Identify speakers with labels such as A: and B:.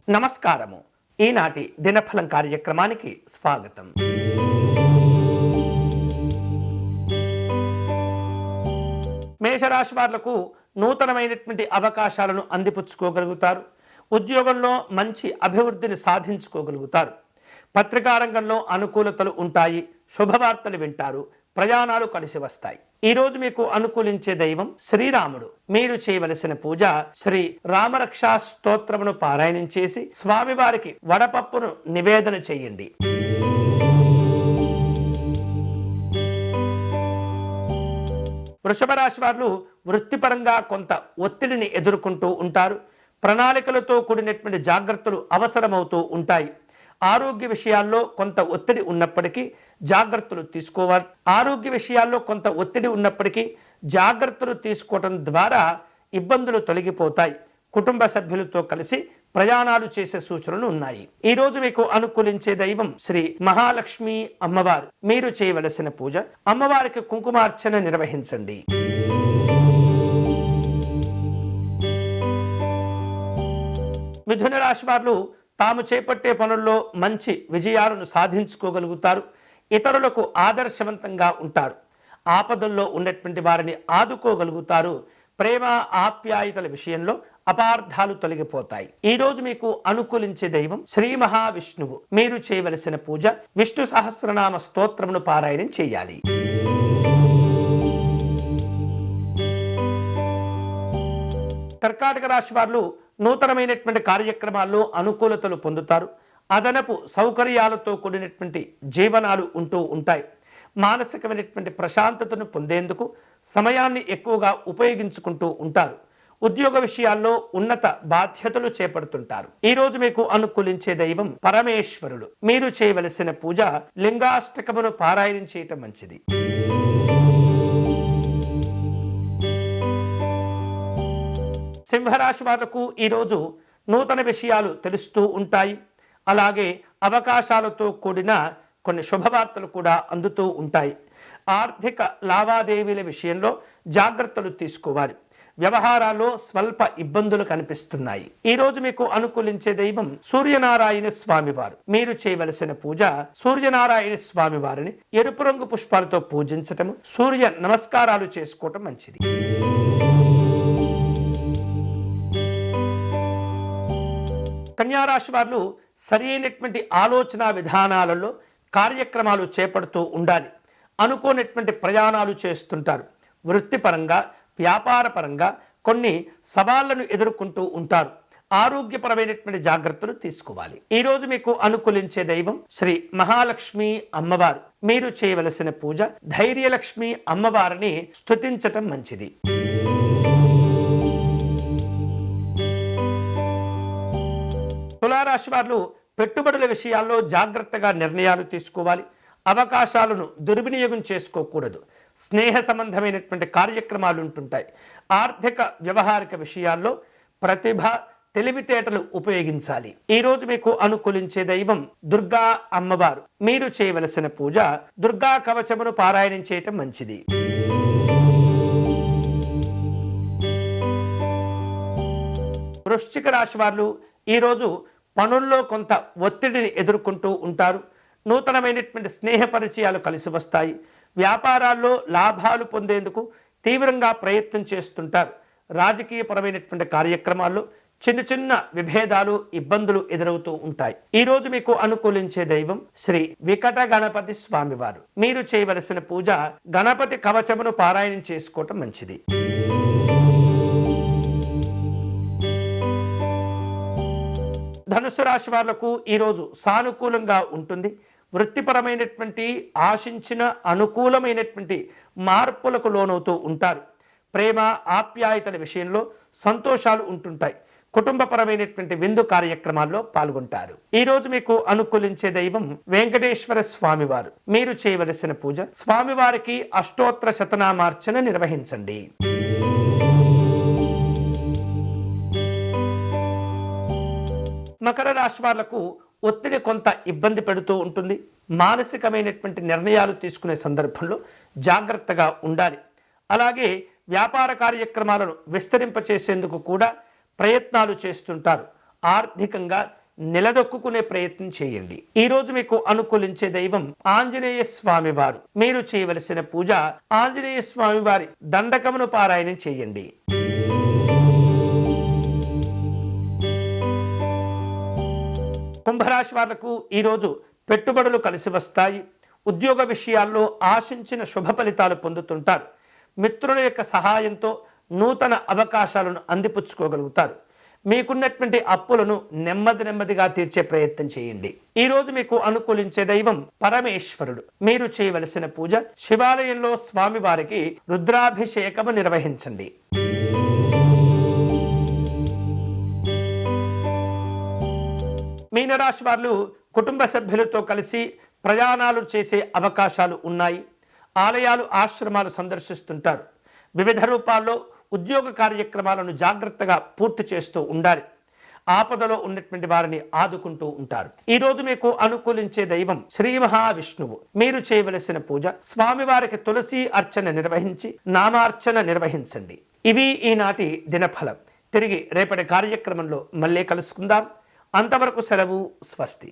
A: నమస్కారము. ఈనాటి దినఫలం కార్యక్రమానికి స్వాగతం. మేషరాశి వాళ్లకు నూతనమైనటువంటి అవకాశాలను అందిపుచ్చుకోగలుగుతారు. ఉద్యోగంలో మంచి అభివృద్ధిని సాధించుకోగలుగుతారు. పత్రికా రంగంలో అనుకూలతలు ఉంటాయి. శుభవార్తలు వింటారు. ప్రయాణాలు కలిసి వస్తాయి. ఈ రోజు మీకు అనుకూలించే దైవం శ్రీరాముడు. మీరు చేయవలసిన పూజ శ్రీ రామరక్షా స్తోత్రమును పారాయణం చేసి స్వామివారికి వడపప్పును నివేదన చేయండి. వృషభ రాశి వారు వృత్తిపరంగా కొంత ఒత్తిడిని ఎదుర్కొంటూ ఉంటారు. ప్రణాళికలతో కూడినటువంటి జాగ్రత్తలు అవసరమవుతూ ఉంటాయి. ఆరోగ్య విషయాల్లో కొంత ఒత్తిడి ఉన్నప్పటికీ జాగ్రత్తలు తీసుకోవాలి. ఆరోగ్య విషయాల్లో కొంత ఒత్తిడి ఉన్నప్పటికీ జాగ్రత్తలు తీసుకోవడం ద్వారా ఇబ్బందులు తొలగిపోతాయి. కుటుంబ సభ్యులతో కలిసి ప్రయాణాలు చేసే సూచనలు ఉన్నాయి. ఈ రోజు మీకు అనుకూలించే దైవం శ్రీ మహాలక్ష్మి అమ్మవారు. మీరు చేయవలసిన పూజ అమ్మవారికి కుంకుమార్చన నిర్వహించండి. మిథున రాశి వారు తాము చేపట్టే పనుల్లో మంచి విజయాలను సాధించుకోగలుగుతారు. ఇతరులకు ఆదర్శవంతంగా ఉంటారు. ఆపదల్లో ఉన్నటువంటి వారిని ఆదుకోగలుగుతారు. ప్రేమ ఆప్యాయతల విషయంలో అపార్థాలు తొలగిపోతాయి. ఈ రోజు మీకు అనుకూలించే దైవం శ్రీ మహావిష్ణువు. మీరు చేయవలసిన పూజ విష్ణు సహస్రనామ స్తోత్రమును పారాయణం చేయాలి. కర్కాటక రాశి వారు నూతనమైనటువంటి కార్యక్రమాల్లో అనుకూలతలు పొందుతారు. అదనపు సౌకర్యాలతో కూడినటువంటి జీవనాలు ఉంటూ ఉంటాయి. మానసికమైనటువంటి ప్రశాంతతను పొందేందుకు సమయాన్ని ఎక్కువగా ఉపయోగించుకుంటూ ఉంటారు. ఉద్యోగ విషయాల్లో ఉన్నత బాధ్యతలు చేపడుతుంటారు. ఈ రోజు మీకు అనుకూలించే దైవం పరమేశ్వరుడు. మీరు చేయవలసిన పూజ లింగాష్టకమును పారాయణం చేయటం మంచిది. సింహరాశి వాళ్లకు ఈరోజు నూతన విషయాలు తెలుస్తూ ఉంటాయి. అలాగే అవకాశాలతో కూడిన కొన్ని శుభవార్తలు కూడా అందుతూ ఉంటాయి. ఆర్థిక లావాదేవీల విషయంలో జాగ్రత్తలు తీసుకోవాలి. వ్యవహారాల్లో స్వల్ప ఇబ్బందులు కనిపిస్తున్నాయి. ఈ రోజు మీకు అనుకూలించే దైవం సూర్యనారాయణ స్వామివారు. మీరు చేయవలసిన పూజ సూర్యనారాయణ స్వామి వారిని ఎరుపు రంగు పుష్పాలతో పూజించటం, సూర్య నమస్కారాలు చేసుకోవటం మంచిది. కన్యారాశి వారు సరైనటువంటి ఆలోచన విధానాలలో కార్యక్రమాలు చేపడుతూ ఉండాలి. అనుకోనటువంటి ప్రయాణాలు చేస్తుంటారు. వృత్తిపరంగా వ్యాపారపరంగా కొన్ని సవాళ్లను ఎదుర్కొంటూ ఉంటారు. ఆరోగ్యపరమైనటువంటి జాగ్రత్తలు తీసుకోవాలి. ఈ రోజు మీకు అనుకూలించే దైవం శ్రీ మహాలక్ష్మి అమ్మవారు. మీరు చేయవలసిన పూజ ధైర్యలక్ష్మి అమ్మవారిని స్తుతించటం మంచిది. తులారాశి వారు పెట్టుబడుల విషయాల్లో జాగ్రత్తగా నిర్ణయాలు తీసుకోవాలి. అవకాశాలను దుర్వినియోగం చేసుకోకూడదు. స్నేహ సంబంధమైనటువంటి కార్యక్రమాలు ఉంటుంటాయి. ఆర్థిక వ్యవహారిక విషయాల్లో ప్రతిభ తెలివితేటలు ఉపయోగించాలి. ఈ రోజు మీకు అనుకూలించే దైవం దుర్గా అమ్మవారు. మీరు చేయవలసిన పూజ దుర్గా కవచమును పారాయణం చేయటం మంచిది. వృశ్చిక రాశి వారు ఈరోజు పనుల్లో కొంత ఒత్తిడిని ఎదుర్కొంటూ ఉంటారు. నూతనమైనటువంటి స్నేహ పరిచయాలు కలిసి వస్తాయి. వ్యాపారాల్లో లాభాలు పొందేందుకు తీవ్రంగా ప్రయత్నం చేస్తుంటారు. రాజకీయపరమైనటువంటి కార్యక్రమాల్లో చిన్న చిన్న విభేదాలు ఇబ్బందులు ఎదురవుతూ ఉంటాయి. ఈ రోజు మీకు అనుకూలించే దైవం శ్రీ వికట గణపతి స్వామివారు. మీరు చేయవలసిన పూజ గణపతి కవచమును పారాయణం చేసుకోవటం మంచిది. ధనుసు రాశి వాళ్లకు ఈరోజు సానుకూలంగా ఉంటుంది. వృత్తిపరమైనటువంటి ఆశించిన అనుకూలమైనటువంటి మార్పులకు లోనవుతూ ఉంటారు. ప్రేమ ఆప్యాయతల విషయంలో సంతోషాలు ఉంటుంటాయి. కుటుంబపరమైనటువంటి విందు కార్యక్రమాల్లో పాల్గొంటారు. ఈ రోజు మీకు అనుకూలించే దైవం వెంకటేశ్వర స్వామివారు. మీరు చేయవలసిన పూజ స్వామివారికి అష్టోత్తర శతనామార్చన నిర్వహించండి. మకర రాశి వాళ్లకు ఒత్తిడి కొంత ఇబ్బంది పెడుతూ ఉంటుంది. మానసికమైనటువంటి నిర్ణయాలు తీసుకునే సందర్భంలో జాగ్రత్తగా ఉండాలి. అలాగే వ్యాపార కార్యక్రమాలను విస్తరింపచేసేందుకు కూడా ప్రయత్నాలు చేస్తుంటారు. ఆర్థికంగా నిలదొక్కునే ప్రయత్నం చేయండి. ఈ రోజు మీకు అనుకూలించే దైవం ఆంజనేయ స్వామి వారు. మీరు చేయవలసిన పూజ ఆంజనేయ స్వామి వారి దండకమును పారాయణం చేయండి. కుంభరాశి వాళ్లకు ఈరోజు పెట్టుబడులు కలిసి వస్తాయి. ఉద్యోగ విషయాల్లో ఆశించిన శుభ ఫలితాలు పొందుతుంటారు. మిత్రుల యొక్క సహాయంతో నూతన అవకాశాలను అందిపుచ్చుకోగలుగుతారు. మీకున్నటువంటి అప్పులను నెమ్మదిగా తీర్చే ప్రయత్నం చేయండి. ఈ రోజు మీకు అనుకూలించే దైవం పరమేశ్వరుడు. మీరు చేయవలసిన పూజ శివాలయంలో స్వామివారికి రుద్రాభిషేకము నిర్వహించండి. మీనరాశి వారు కుటుంబ సభ్యులతో కలిసి ప్రయాణాలు చేసే అవకాశాలు ఉన్నాయి. ఆలయాలు, ఆశ్రమాలు సందర్శిస్తుంటారు. వివిధ రూపాల్లో ఉద్యోగ కార్యక్రమాలను జాగ్రత్తగా పూర్తి చేస్తూ ఉండాలి. ఆపదలో ఉన్నటువంటి వారిని ఆదుకుంటూ ఉంటారు. ఈ రోజు మీకు అనుకూలించే దైవం శ్రీ మహావిష్ణువు. మీరు చేయవలసిన పూజ స్వామివారికి తులసి అర్చన నిర్వహించి నామార్చన నిర్వహించండి. ఇవి ఈనాటి దినఫలం. తిరిగి రేపటి కార్యక్రమంలో మళ్ళీ కలుసుకుందాం. అంతవరకు సెలవు. స్వస్తి.